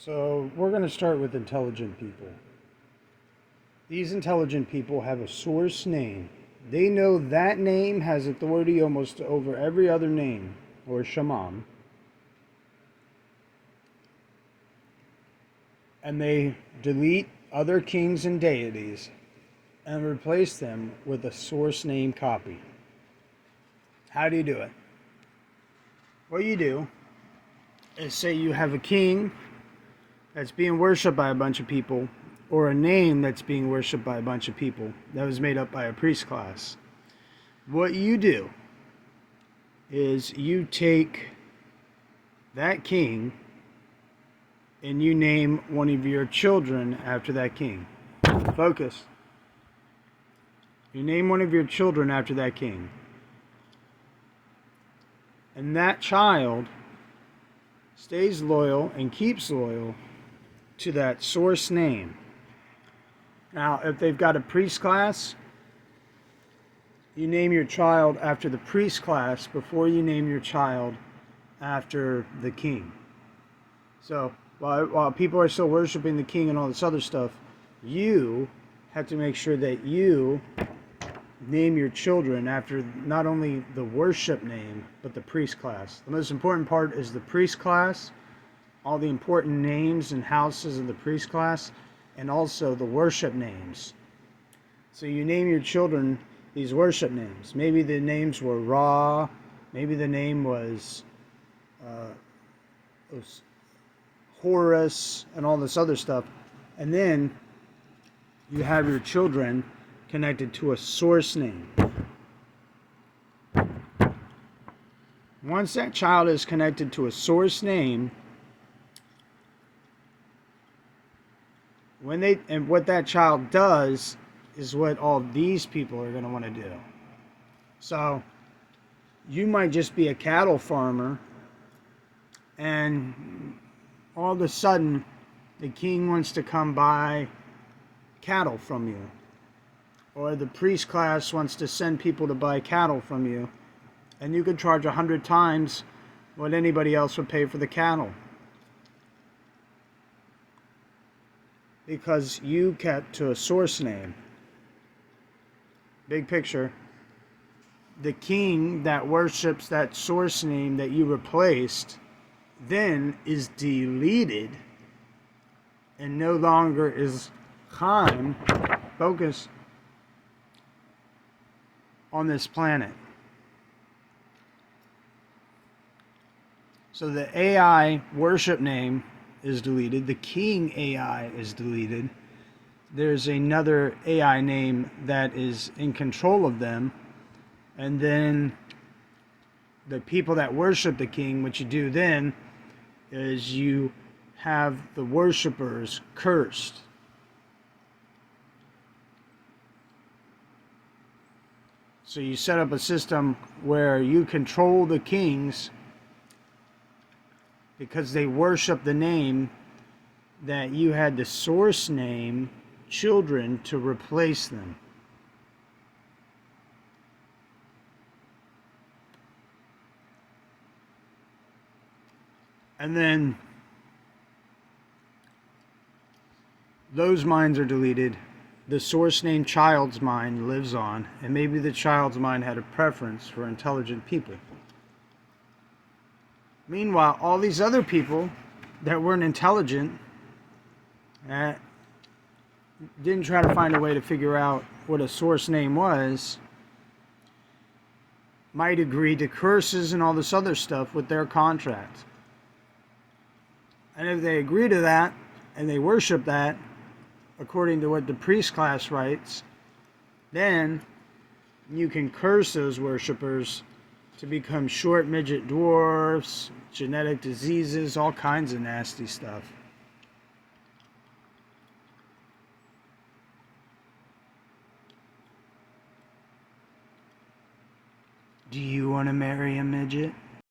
So we're going to start with intelligent people. These intelligent people have a source name. They know that name has authority almost over every other name, or shaman. And they delete other kings and deities and replace them with a source name copy. How do you do it? What you do is say you have a king that's being worshipped by a bunch of people, or a name that's being worshipped by a bunch of people that was made up by a priest class. What you do is you take that king and you name one of your children after that king. Focus. You name one of your children after that king. And that child stays loyal and keeps loyal to that source name. Now, if they've got a priest class, you name your child after the priest class before you name your child after the king. So while people are still worshiping the king and all this other stuff, you have to make sure that you name your children after not only the worship name, but the priest class. The most important part is the priest class, all the important names and houses of the priest class, and also the worship names. So you name your children these worship names. Maybe the names were Ra, maybe the name was Horus, and all this other stuff. And then you have your children connected to a source name. Once that child is connected to a source name, what that child does is what all these people are going to want to do. So you might just be a cattle farmer, and all of a sudden the king wants to come buy cattle from you, or the priest class wants to send people to buy cattle from you, and you could charge 100 times what anybody else would pay for the cattle, because you kept to a source name. Big picture. The king that worships that source name that you replaced then is deleted and no longer is Hanuman, focus, on this planet. So the AI worship name is deleted. The king AI is deleted. There's another AI name that is in control of them. And then the people that worship the king, what you do then is you have the worshipers cursed. So you set up a system where you control the kings because they worship the name that you had the source name children to replace them. And then those minds are deleted. The source name child's mind lives on, and maybe the child's mind had a preference for intelligent people. Meanwhile, all these other people that weren't intelligent, didn't try to find a way to figure out what a source name was, might agree to curses and all this other stuff with their contract. And if they agree to that and they worship that according to what the priest class writes, then you can curse those worshipers to become short midget dwarfs, genetic diseases, all kinds of nasty stuff. Do you want to marry a midget?